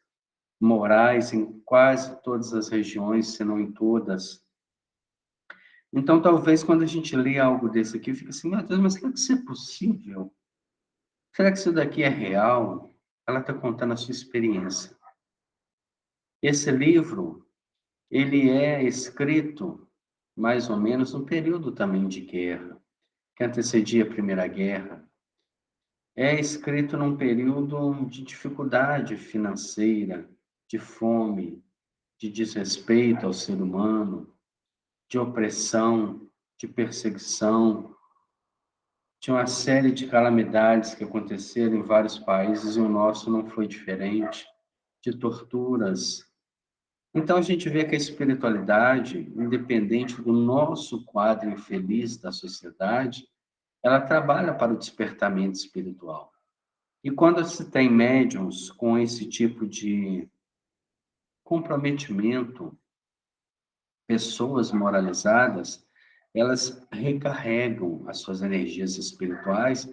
morais em quase todas as regiões, se não em todas. Então, talvez quando a gente lê algo desse aqui, fica assim, meu Deus, mas será que isso é possível? Será que isso daqui é real? Ela está contando a sua experiência. Esse livro, ele é escrito mais ou menos no período também de guerra, que antecedia a Primeira Guerra. É escrito num período de dificuldade financeira, de fome, de desrespeito ao ser humano, de opressão, de perseguição, de uma série de calamidades que aconteceram em vários países e o nosso não foi diferente, de torturas. Então a gente vê que a espiritualidade, independente do nosso quadro infeliz da sociedade, ela trabalha para o despertamento espiritual. E quando se tem médiums com esse tipo de comprometimento, pessoas moralizadas, elas recarregam as suas energias espirituais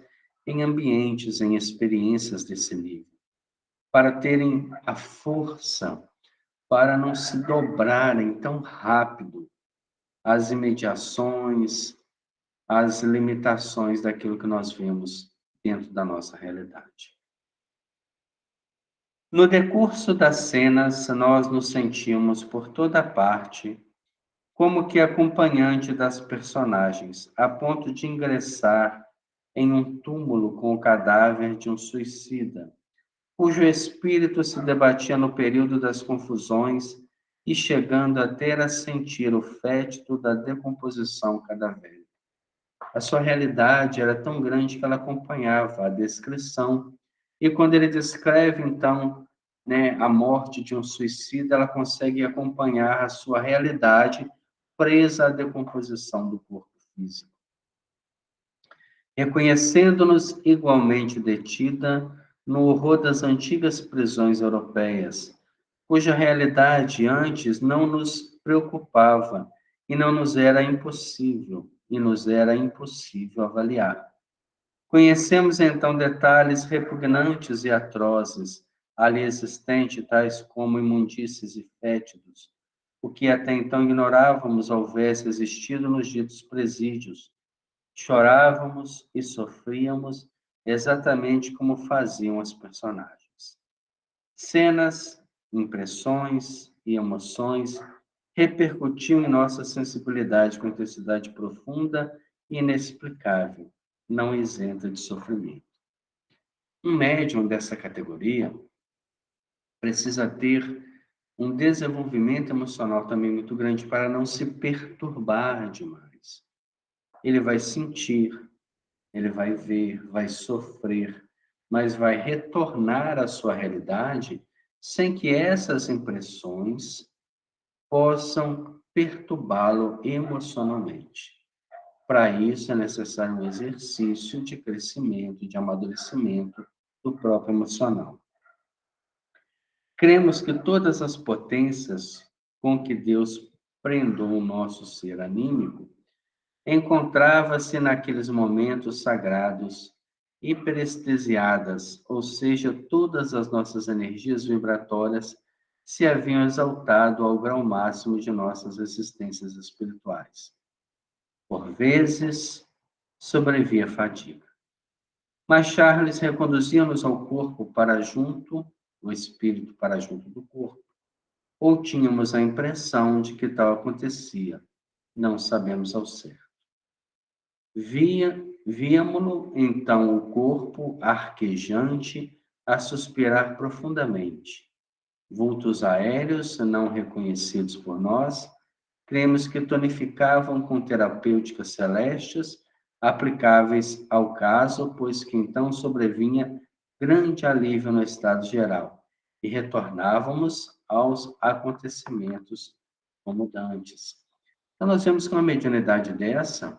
em ambientes, em experiências desse nível, para terem a força para não se dobrarem tão rápido às imediações, às limitações daquilo que nós vemos dentro da nossa realidade. No decurso das cenas, nós nos sentimos por toda parte como que acompanhante das personagens, a ponto de ingressar em um túmulo com o cadáver de um suicida, cujo espírito se debatia no período das confusões e chegando até a sentir o fétido da decomposição cadavérica. A sua realidade era tão grande que ela acompanhava a descrição, e quando ele descreve, então, a morte de um suicida, ela consegue acompanhar a sua realidade presa à decomposição do corpo físico. Reconhecendo-nos igualmente detida no horror das antigas prisões europeias, cuja realidade antes não nos preocupava e nos era impossível avaliar. Conhecemos então detalhes repugnantes e atrozes ali existentes, tais como imundícies e fétidos, o que até então ignorávamos houvesse existido nos ditos presídios. Chorávamos e sofríamos exatamente como faziam os personagens. Cenas, impressões e emoções repercutiam em nossa sensibilidade com intensidade profunda e inexplicável, não isenta de sofrimento. Um médium dessa categoria precisa ter um desenvolvimento emocional também muito grande para não se perturbar demais. Ele vai sentir, ele vai ver, vai sofrer, mas vai retornar à sua realidade sem que essas impressões possam perturbá-lo emocionalmente. Para isso é necessário um exercício de crescimento, de amadurecimento do próprio emocional. Cremos que todas as potências com que Deus prendou o nosso ser anímico encontrava-se naqueles momentos sagrados, hiperestesiadas, ou seja, todas as nossas energias vibratórias se haviam exaltado ao grau máximo de nossas existências espirituais. Por vezes, sobrevia a fadiga. Mas Charles reconduzia-nos ao corpo para junto, o espírito para junto do corpo. Ou tínhamos a impressão de que tal acontecia, não sabemos ao certo. Víamo-lo, então, o corpo arquejante a suspirar profundamente. Vultos aéreos, não reconhecidos por nós, cremos que tonificavam com terapêuticas celestes aplicáveis ao caso, pois que então sobrevinha grande alívio no estado geral e retornávamos aos acontecimentos como dantes. Então, nós vemos que uma mediunidade dessa,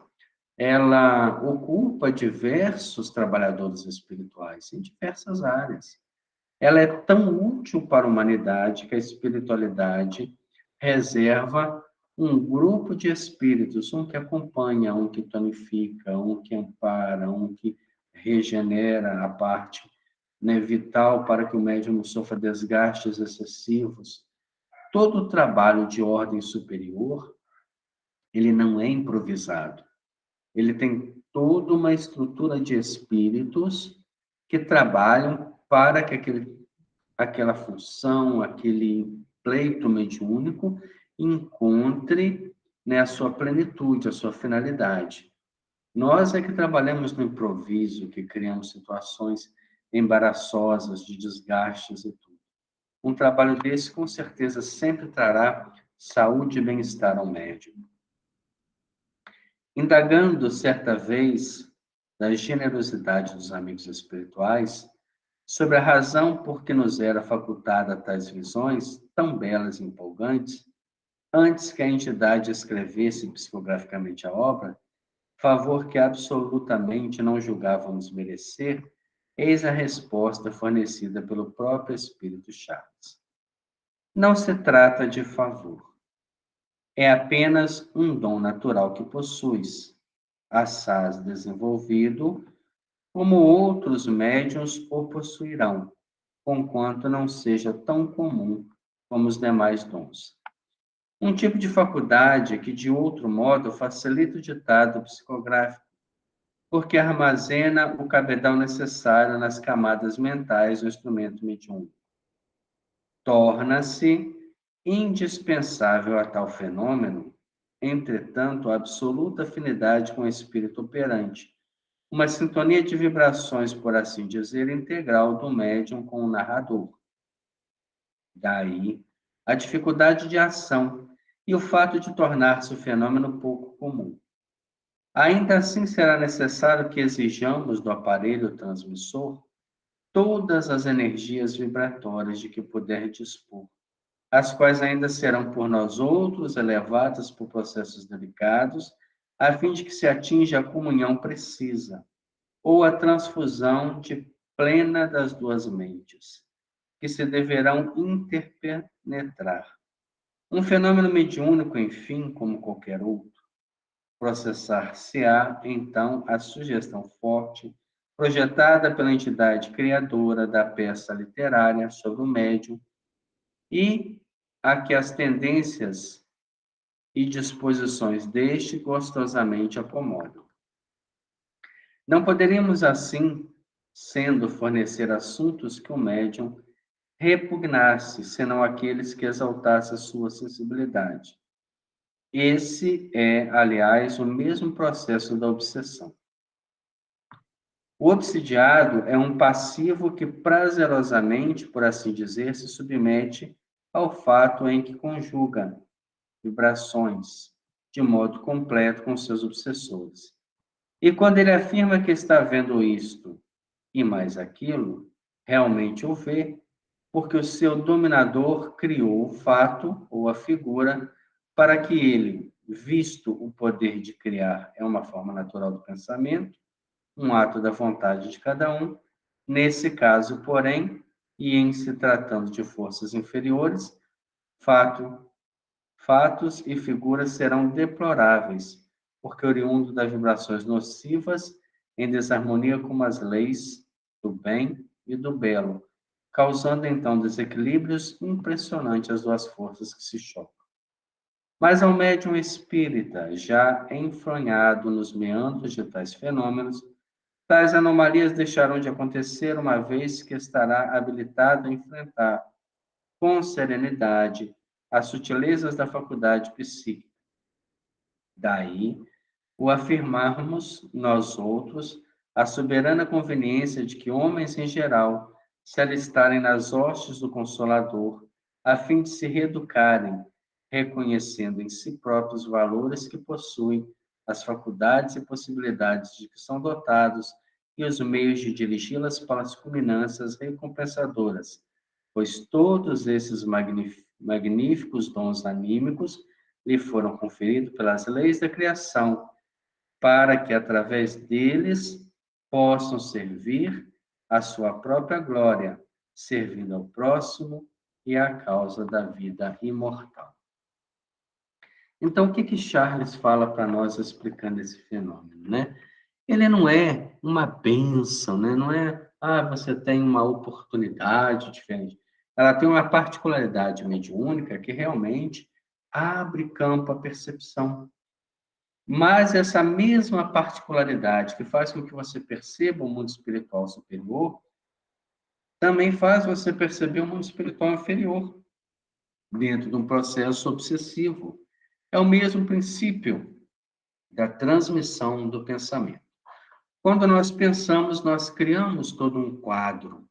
ela ocupa diversos trabalhadores espirituais em diversas áreas. Ela é tão útil para a humanidade que a espiritualidade reserva um grupo de espíritos, um que acompanha, um que tonifica, um que ampara, um que regenera a parte vital para que o médium não sofra desgastes excessivos. Todo o trabalho de ordem superior, ele não é improvisado. Ele tem toda uma estrutura de espíritos que trabalham para que aquela função, aquele pleito mediúnico encontre a sua plenitude, a sua finalidade. Nós é que trabalhamos no improviso, que criamos situações embaraçosas, de desgastes e tudo. Um trabalho desse, com certeza, sempre trará saúde e bem-estar ao médium. Indagando certa vez da generosidade dos amigos espirituais, sobre a razão por que nos era facultada tais visões, tão belas e empolgantes, antes que a entidade escrevesse psicograficamente a obra, favor que absolutamente não julgávamos merecer, Eis a resposta fornecida pelo próprio Espírito Charles. Não se trata de favor. É apenas um dom natural que possuis, assaz desenvolvido, como outros médiuns o possuirão, conquanto não seja tão comum como os demais dons. Um tipo de faculdade que, de outro modo, facilita o ditado psicográfico, porque armazena o cabedal necessário nas camadas mentais do instrumento mediúnico. Torna-se indispensável a tal fenômeno, entretanto, a absoluta afinidade com o espírito operante, uma sintonia de vibrações, por assim dizer, integral do médium com o narrador. Daí a dificuldade de ação e o fato de tornar-se o fenômeno pouco comum. Ainda assim, será necessário que exijamos do aparelho transmissor todas as energias vibratórias de que puder dispor, as quais ainda serão por nós outros elevadas por processos delicados, a fim de que se atinja a comunhão precisa, ou a transfusão de plena das duas mentes, que se deverão interpenetrar. Um fenômeno mediúnico, enfim, como qualquer outro, processar-se-á, então, a sugestão forte, projetada pela entidade criadora da peça literária sobre o médium, e a que as tendências e disposições deste gostosamente acomodam. Não poderíamos, assim, sendo fornecer assuntos que o médium repugnasse, senão aqueles que exaltasse a sua sensibilidade. Esse é, aliás, o mesmo processo da obsessão. O obsidiado é um passivo que prazerosamente, por assim dizer, se submete ao fato em que conjuga vibrações de modo completo com seus obsessores. E quando ele afirma que está vendo isto e mais aquilo, realmente o vê, porque o seu dominador criou o fato ou a figura para que ele, visto o poder de criar é uma forma natural do pensamento, um ato da vontade de cada um, nesse caso, porém, e em se tratando de forças inferiores, fatos e figuras serão deploráveis, porque oriundo das vibrações nocivas em desarmonia com as leis do bem e do belo, causando então desequilíbrios impressionantes às duas forças que se chocam. Mas ao médium espírita, já enfronhado nos meandros de tais fenômenos, tais anomalias deixarão de acontecer uma vez que estará habilitado a enfrentar com serenidade as sutilezas da faculdade psíquica. Daí, o afirmarmos nós outros a soberana conveniência de que homens em geral se alistarem nas hostes do Consolador, a fim de se reeducarem, reconhecendo em si próprios os valores que possuem, as faculdades e possibilidades de que são dotados e os meios de dirigi-las para as culminâncias recompensadoras, pois todos esses magníficos dons anímicos lhe foram conferidos pelas leis da criação, para que, através deles, possam servir a sua própria glória, servindo ao próximo e à causa da vida imortal. Então, o que Charles fala para nós explicando esse fenômeno, né? Ele não é uma bênção, né? Não é, você tem uma oportunidade diferente. Ela tem uma particularidade mediúnica que realmente abre campo à percepção. Mas essa mesma particularidade que faz com que você perceba o mundo espiritual superior, também faz você perceber o mundo espiritual inferior, dentro de um processo obsessivo. É o mesmo princípio da transmissão do pensamento. Quando nós pensamos, nós criamos todo um quadro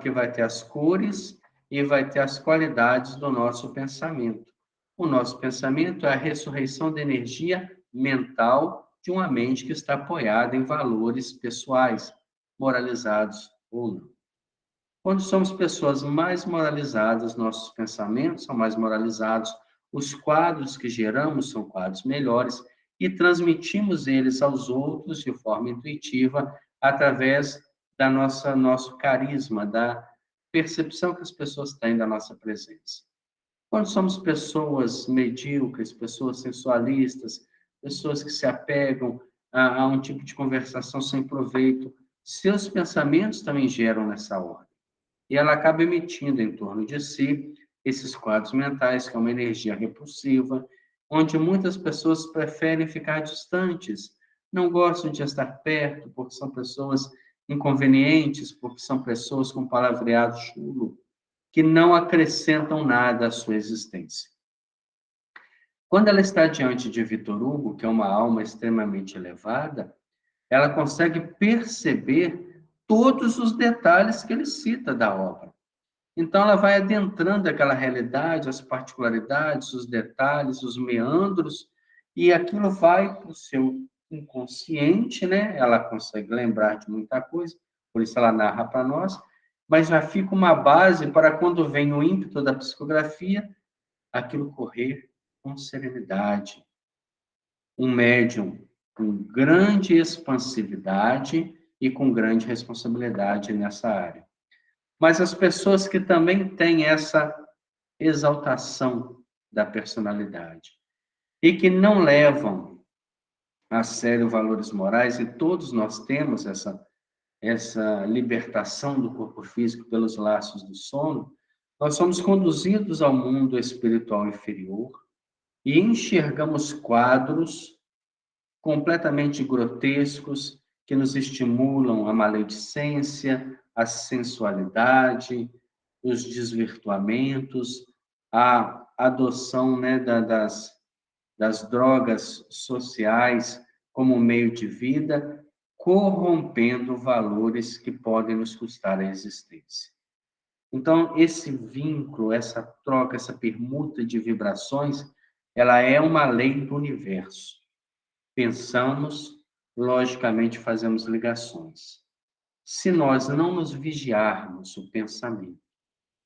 que vai ter as cores e vai ter as qualidades do nosso pensamento. O nosso pensamento é a ressurreição da energia mental de uma mente que está apoiada em valores pessoais, moralizados ou não. Quando somos pessoas mais moralizadas, nossos pensamentos são mais moralizados, os quadros que geramos são quadros melhores e transmitimos eles aos outros de forma intuitiva, através da nosso carisma, da percepção que as pessoas têm da nossa presença. Quando somos pessoas medíocres, pessoas sensualistas, pessoas que se apegam a um tipo de conversação sem proveito, seus pensamentos também geram nessa ordem. E ela acaba emitindo em torno de si esses quadros mentais, que é uma energia repulsiva, onde muitas pessoas preferem ficar distantes, não gostam de estar perto, porque são pessoas inconvenientes, porque são pessoas com palavreado chulo, que não acrescentam nada à sua existência. Quando ela está diante de Victor Hugo, que é uma alma extremamente elevada, ela consegue perceber todos os detalhes que ele cita da obra. Então, ela vai adentrando aquela realidade, as particularidades, os detalhes, os meandros, e aquilo vai para o seu inconsciente, né? Ela consegue lembrar de muita coisa, por isso ela narra para nós, mas já fica uma base para quando vem o ímpeto da psicografia, aquilo correr com serenidade. Um médium com grande expansividade e com grande responsabilidade nessa área. Mas as pessoas que também têm essa exaltação da personalidade e que não levam a sério valores morais, e todos nós temos essa libertação do corpo físico pelos laços do sono, nós somos conduzidos ao mundo espiritual inferior e enxergamos quadros completamente grotescos que nos estimulam a maledicência, a sensualidade, os desvirtuamentos, a adoção, né, das drogas sociais como meio de vida, corrompendo valores que podem nos custar a existência. Então, esse vínculo, essa troca, essa permuta de vibrações, ela é uma lei do universo. Pensamos, logicamente fazemos ligações. Se nós não nos vigiarmos o pensamento,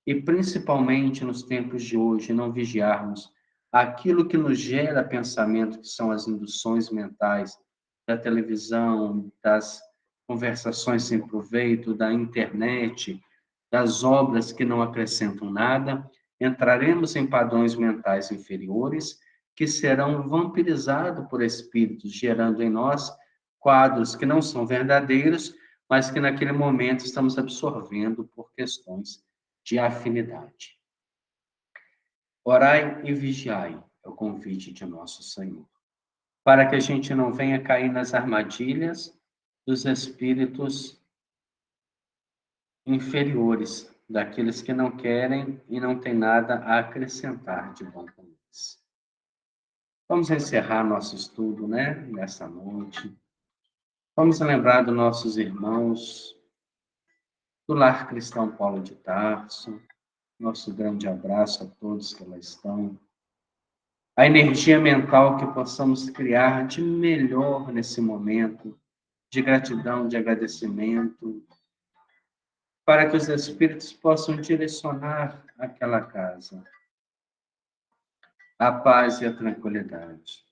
e principalmente nos tempos de hoje, não vigiarmos aquilo que nos gera pensamento, que são as induções mentais da televisão, das conversações sem proveito, da internet, das obras que não acrescentam nada, entraremos em padrões mentais inferiores que serão vampirizados por espíritos, gerando em nós quadros que não são verdadeiros, mas que naquele momento estamos absorvendo por questões de afinidade. Orai e vigiai, é o convite de nosso Senhor, para que a gente não venha cair nas armadilhas dos espíritos inferiores, daqueles que não querem e não têm nada a acrescentar de bom para nós. Vamos encerrar nosso estudo, né, nessa noite. Vamos lembrar dos nossos irmãos do Lar Cristão Paulo de Tarso. Nosso grande abraço a todos que lá estão. A energia mental que possamos criar de melhor nesse momento, de gratidão, de agradecimento, para que os espíritos possam direcionar aquela casa a paz e a tranquilidade.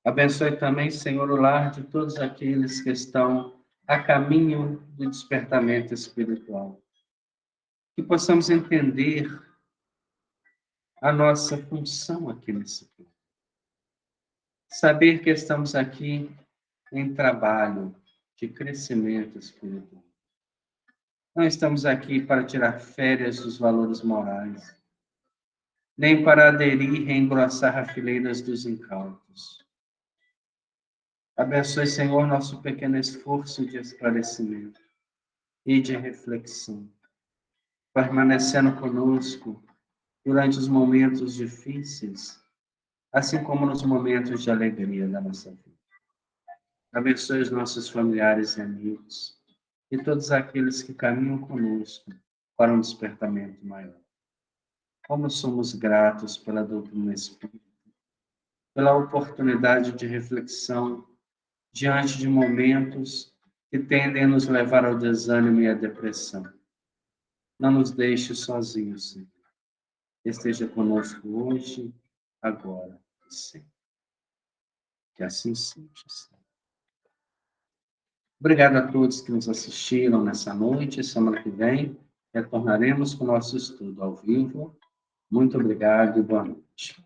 Abençoe também, Senhor, o lar de todos aqueles que estão a caminho do despertamento espiritual. Que possamos entender a nossa função aqui nesse plano. Saber que estamos aqui em trabalho de crescimento espiritual. Não estamos aqui para tirar férias dos valores morais, nem para aderir e engrossar as fileiras dos incautos. Abençoe, Senhor, nosso pequeno esforço de esclarecimento e de reflexão, permanecendo conosco durante os momentos difíceis, assim como nos momentos de alegria da nossa vida. Abençoe os nossos familiares e amigos e todos aqueles que caminham conosco para um despertamento maior. Como somos gratos pela doutrina espírita, pela oportunidade de reflexão diante de momentos que tendem a nos levar ao desânimo e à depressão. Não nos deixe sozinhos, Senhor. Esteja conosco hoje, agora e sempre. Que assim seja, Senhor. Obrigado a todos que nos assistiram nessa noite. Semana que vem retornaremos com o nosso estudo ao vivo. Muito obrigado e boa noite.